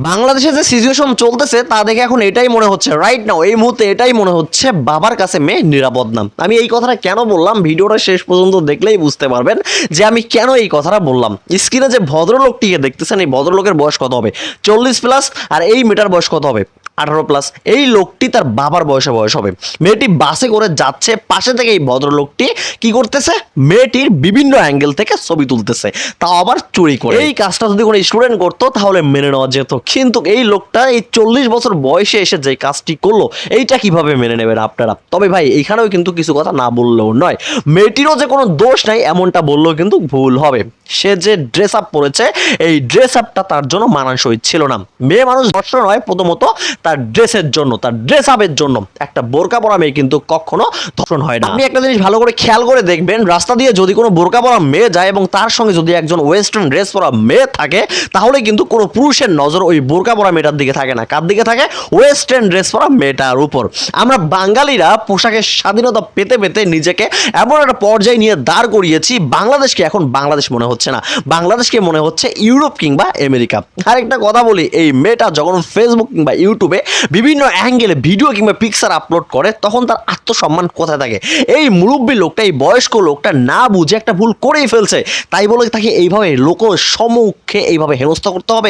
বাংলাদেশে যে সিচুয়েশন চলতেছে তা দেখে এখন এটাই মনে হচ্ছে, রাইট নাও এই মুহূর্তে এটাই মনে হচ্ছে বাবার কাছে মেয়ে নিরাপদ না। আমি এই কথাটা কেন বললাম ভিডিওটা শেষ পর্যন্ত দেখলেই বুঝতে পারবেন যে আমি কেন এই কথাটা বললাম। স্ক্রিনে যে ভদ্রলোকটিকে দেখতেছেন এই ভদ্রলোকের বয়স কত হবে? 40+। আর এই মেয়েটার বয়স কত হবে? 18+। এই লোকটি তার বাবার বয়স হবে। মেয়েটি বাসে করে যাচ্ছে, পাশে থেকে এই ভদ্রলোকটি কি করতেছে? মেয়েটির বিভিন্ন অ্যাঙ্গেল থেকে ছবি তুলতেছে, তাও আবার চুরি করে। এই কাজটা যদি কোনো স্টুডেন্ট করতো তাহলে মেনে নেওয়া যেত, কিন্তু এই লোকটা এই 40 বছর বয়সে এসে যে কাজটি করলো এইটা কিভাবে মেনে নেবেন আপনারা? তবে ভাই এখানেও কিন্তু কিছু কথা না বললেও নয়, মেয়েটিরও যে কোনো দোষ নাই এমনটা বললেও কিন্তু ভুল হবে। সে যে ড্রেস আপ পরেছে এই ড্রেস আপটা তার জন্য মানানসই ছিল না। মেয়ে মানুষ ধর্ষণ হয় প্রথমত তার ড্রেসের জন্য, তার ড্রেস আপের জন্য। একটা বোরকা পরা মেয়ে কিন্তু কখনো ধর্ষণ হয় না। আপনি একটা জিনিস ভালো করে খেয়াল করে দেখবেন, রাস্তা দিয়ে যদি কোনো বোরকা পরা মেয়ে যায় এবং তার সঙ্গে যদি একজন ওয়েস্টার্ন ড্রেস পরা মেয়ে থাকে, তাহলে কিন্তু কোনো পুরুষের নজর ওই বোরকা পরা মেয়েটার দিকে থাকে না। কার দিকে থাকে? ওয়েস্টার্ন ড্রেস পরা মেয়েটার উপর। আমরা বাঙালিরা পোশাকের স্বাধীনতা পেতে পেতে নিজেকে এমন একটা পর্যায়ে নিয়ে দাঁড় করিয়েছি, বাংলাদেশকে এখন বাংলাদেশ মনে হচ্ছে না, বাংলাদেশকে মনে হচ্ছে ইউরোপ কিংবা আমেরিকা। আরেকটা কথা বলি, এই মেয়েটা যখন ফেসবুক কিংবা ইউটিউবে বিভিন্ন অ্যাঙ্গেলে ভিডিও কিংবা পিকচার আপলোড করে তখন তার আত্মসম্মান কোথায় থাকে? এই মুরব্বী লোকটা, এই বয়স্ক লোকটা না বুঝে একটা ভুল করেই ফেলছে, তাই বলে তাকে এইভাবে লোক সম্মুখে এইভাবে হেনস্থা করতে হবে?